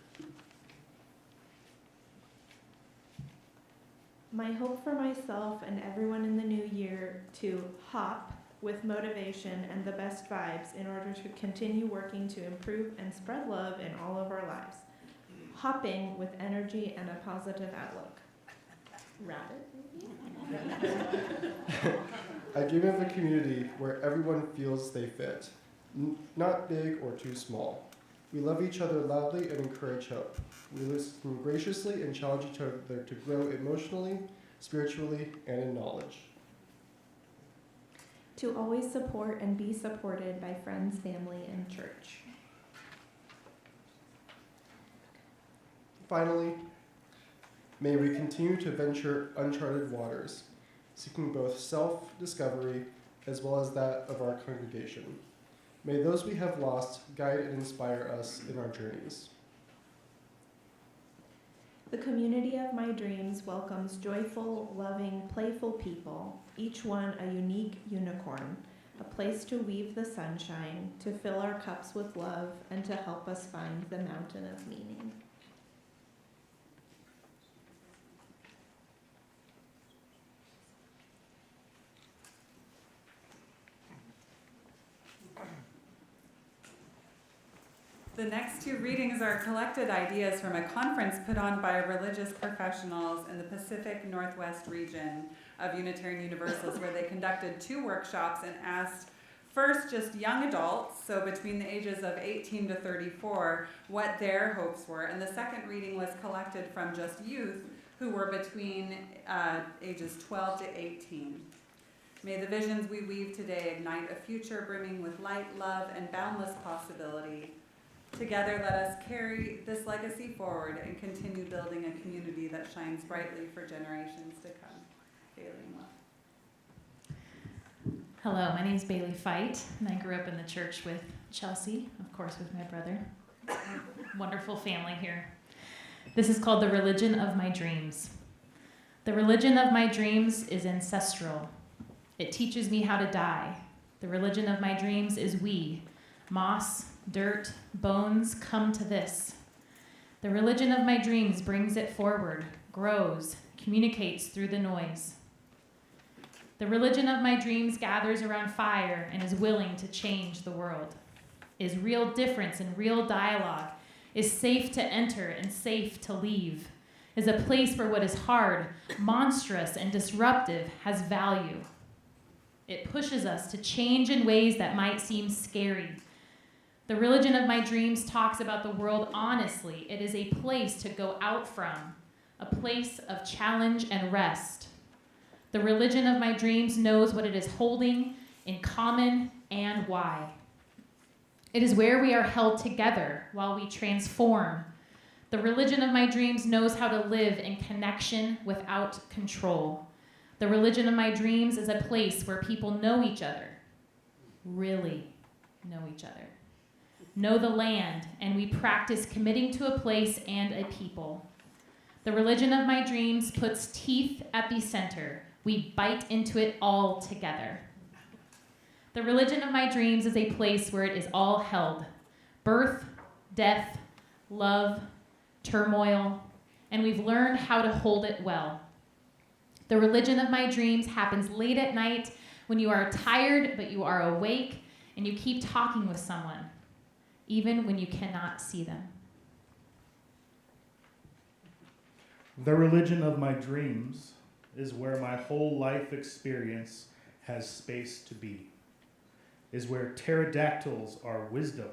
My hope for myself and everyone in the new year to hop with motivation and the best vibes in order to continue working to improve and spread love in all of our lives. Hopping with energy and a positive outlook. Rabbit, maybe? I dream of a community where everyone feels they fit, not big or too small. We love each other loudly and encourage hope. We listen graciously and challenge each other to grow emotionally, spiritually, and in knowledge. To always support and be supported by friends, family, and church. Finally, may we continue to venture uncharted waters, seeking both self-discovery as well as that of our congregation. May those we have lost guide and inspire us in our journeys. The community of my dreams welcomes joyful, loving, playful people, each one a unique unicorn, a place to weave the sunshine, to fill our cups with love, and to help us find the mountain of meaning. The next two readings are collected ideas from a conference put on by religious professionals in the Pacific Northwest region of Unitarian Universalists, where they conducted 2 workshops and asked first just young adults, so between the ages of 18 to 34, what their hopes were. And the second reading was collected from just youth who were between ages 12 to 18. May the visions we weave today ignite a future brimming with light, love, and boundless possibility. Together, let us carry this legacy forward and continue building a community that shines brightly for generations to come. Bailey and Love. Hello, my name is Bailey Fight, and I grew up in the church with Chelsea, of course, with my brother. Wonderful family here. This is called The Religion of My Dreams. The religion of my dreams is ancestral. It teaches me how to die. The religion of my dreams is we, moss, dirt, bones, come to this. The religion of my dreams brings it forward, grows, communicates through the noise. The religion of my dreams gathers around fire and is willing to change the world. Is real difference and real dialogue. Is safe to enter and safe to leave. Is a place where what is hard, monstrous, and disruptive has value. It pushes us to change in ways that might seem scary. The religion of my dreams talks about the world honestly. It is a place to go out from, a place of challenge and rest. The religion of my dreams knows what it is holding in common and why. It is where we are held together while we transform. The religion of my dreams knows how to live in connection without control. The religion of my dreams is a place where people know each other, really know each other, know the land, and we practice committing to a place and a people. The religion of my dreams puts teeth at the center. We bite into it all together. The religion of my dreams is a place where it is all held. Birth, death, love, turmoil, and we've learned how to hold it well. The religion of my dreams happens late at night when you are tired but you are awake and you keep talking with someone, even when you cannot see them. The religion of my dreams is where my whole life experience has space to be, is where pterodactyls are wisdom,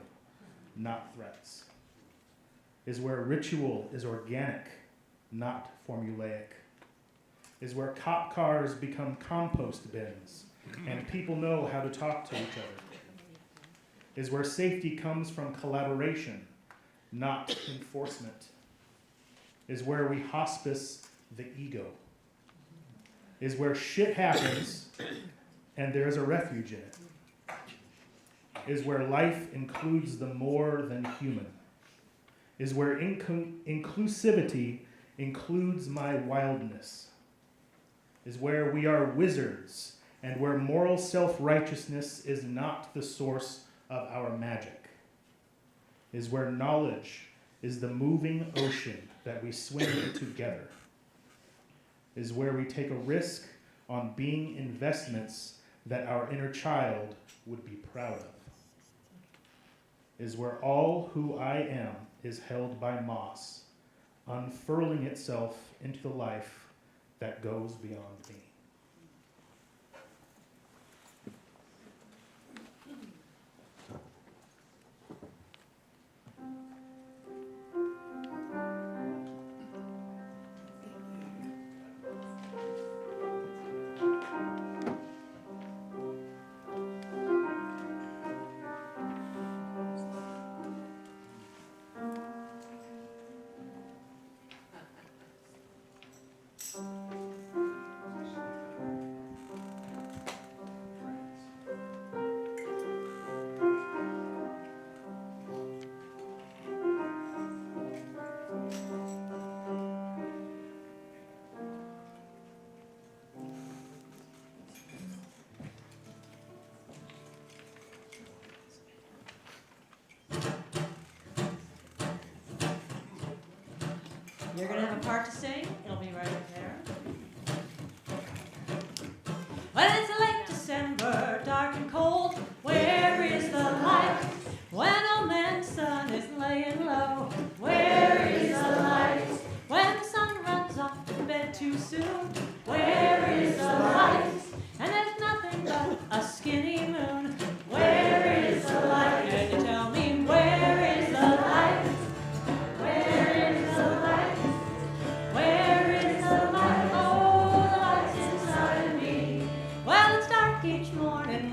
not threats, is where ritual is organic, not formulaic, is where cop cars become compost bins and people know how to talk to each other, is where safety comes from collaboration, not enforcement, is where we hospice the ego, is where shit happens and there's a refuge in it, is where life includes the more than human, is where inclusivity includes my wildness, is where we are wizards and where moral self-righteousness is not the source of our magic, is where knowledge is the moving ocean that we swim together, is where we take a risk on being investments that our inner child would be proud of, is where all who I am is held by moss, unfurling itself into the life that goes beyond me. You're going to have a part to sing. It'll be right up there. When it's late December, dark and cold, where is the light? When old man's son is laying low, where is the light? When the sun runs off to bed too soon, where is the light? And there's nothing but a skinny moon, where is the light? Can you tell me where is the light? Where is the light? Where is the light? Oh, the light's inside of me. Well, it's dark each morning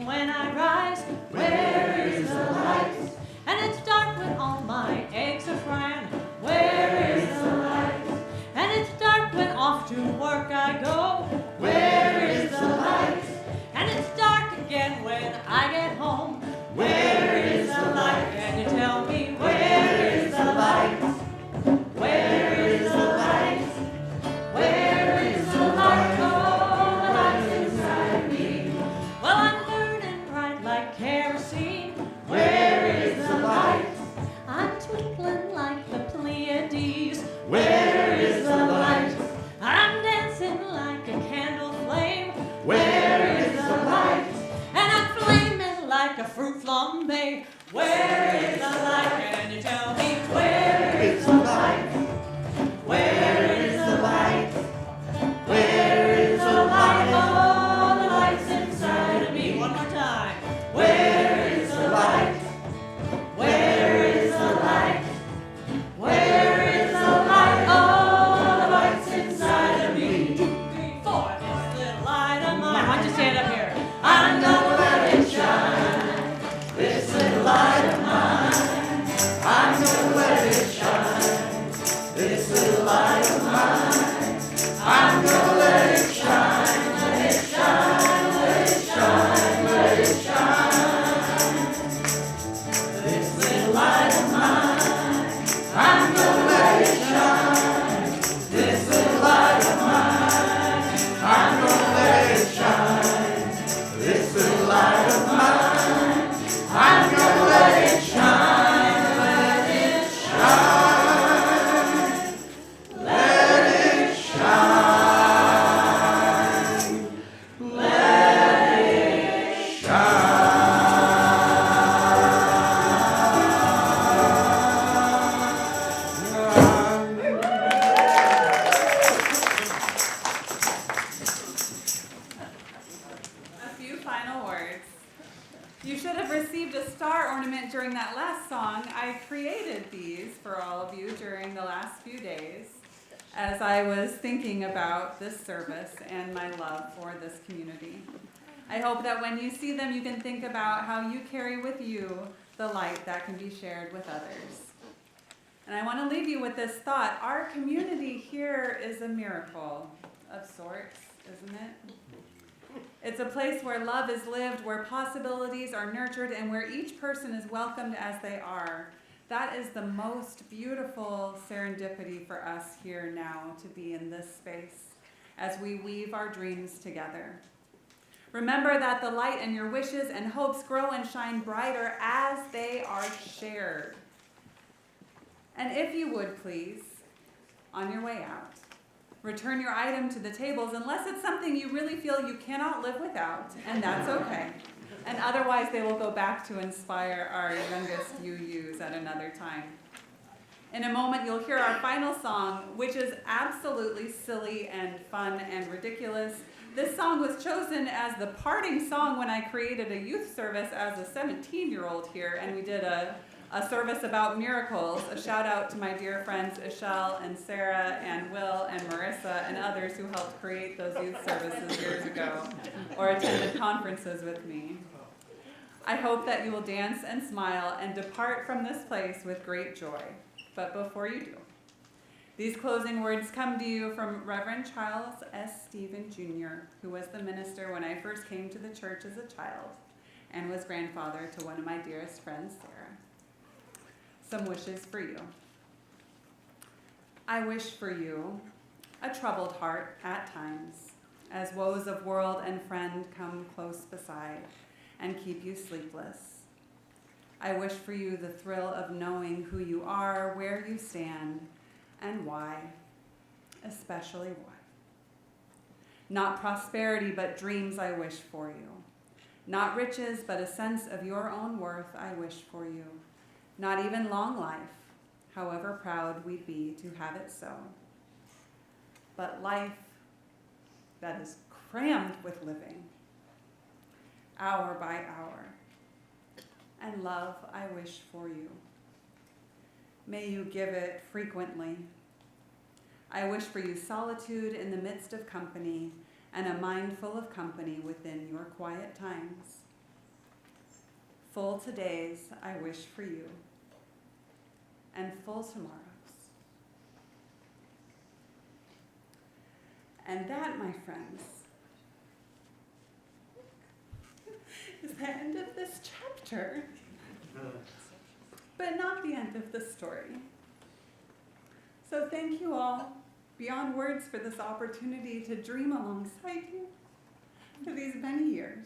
as I was thinking about this service and my love for this community. I hope that when you see them, you can think about how you carry with you the light that can be shared with others. And I want to leave you with this thought. Our community here is a miracle of sorts, isn't it? It's a place where love is lived, where possibilities are nurtured, and where each person is welcomed as they are. That is the most beautiful serendipity for us here now, to be in this space as we weave our dreams together. Remember that the light in your wishes and hopes grow and shine brighter as they are shared. And if you would please, on your way out, return your item to the tables unless it's something you really feel you cannot live without, and that's okay. And otherwise they will go back to inspire our youngest UUs at another time. In a moment you'll hear our final song, which is absolutely silly and fun and ridiculous. This song was chosen as the parting song when I created a youth service as a 17-year-old here, and we did a service about miracles. A shout out to my dear friends Ishelle and Sarah and Will and Marissa and others who helped create those youth services years ago or attended conferences with me. I hope that you will dance and smile and depart from this place with great joy. But before you do, these closing words come to you from Reverend Charles S. Stephen Jr., who was the minister when I first came to the church as a child and was grandfather to one of my dearest friends, Sarah. Some wishes for you. I wish for you a troubled heart at times, as woes of world and friend come close beside and keep you sleepless. I wish for you the thrill of knowing who you are, where you stand, and why, especially why. Not prosperity, but dreams I wish for you. Not riches, but a sense of your own worth I wish for you. Not even long life, however proud we'd be to have it so. But life that is crammed with living, hour by hour. And love I wish for you. May you give it frequently. I wish for you solitude in the midst of company and a mind full of company within your quiet times. Full todays I wish for you, and full tomorrows. And that, my friends, is the end of this chapter, but not the end of the story. So thank you all, beyond words, for this opportunity to dream alongside you for these many years.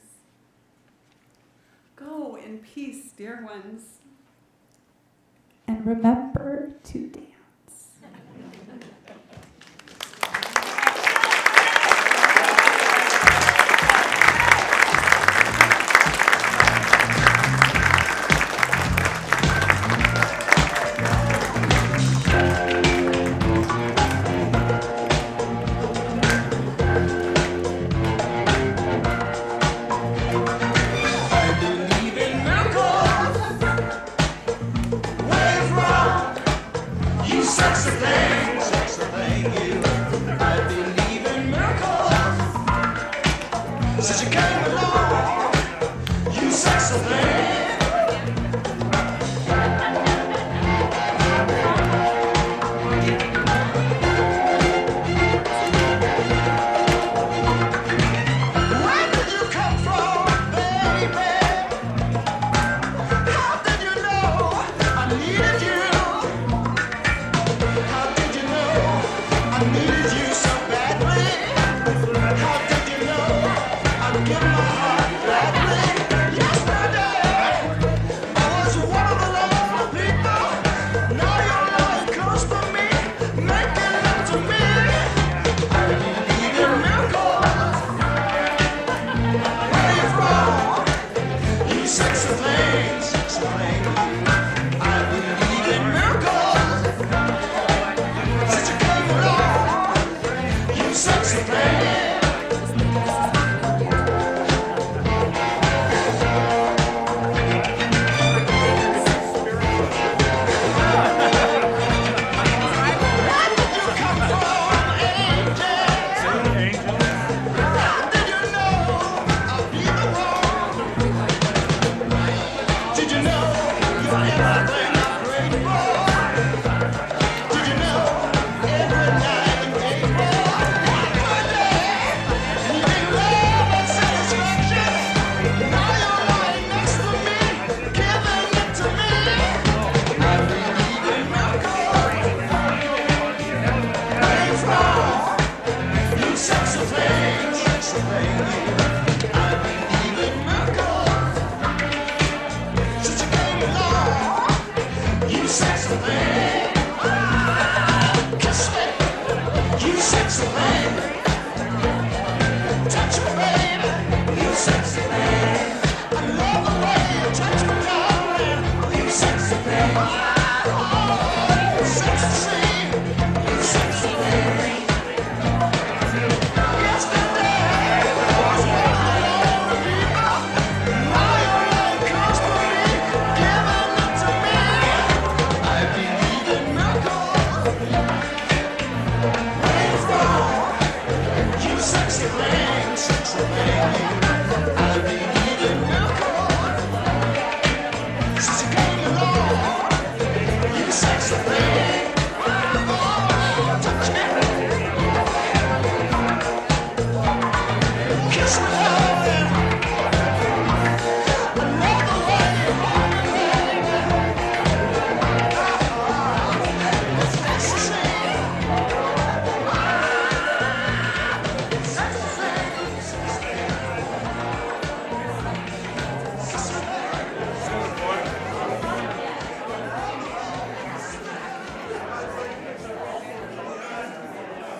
Go in peace, dear ones, and remember to dance.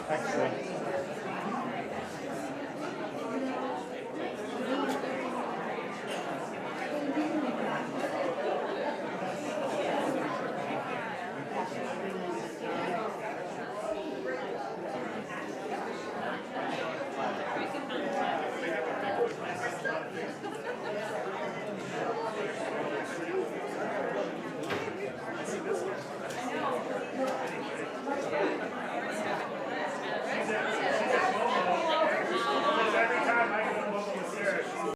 Excellent.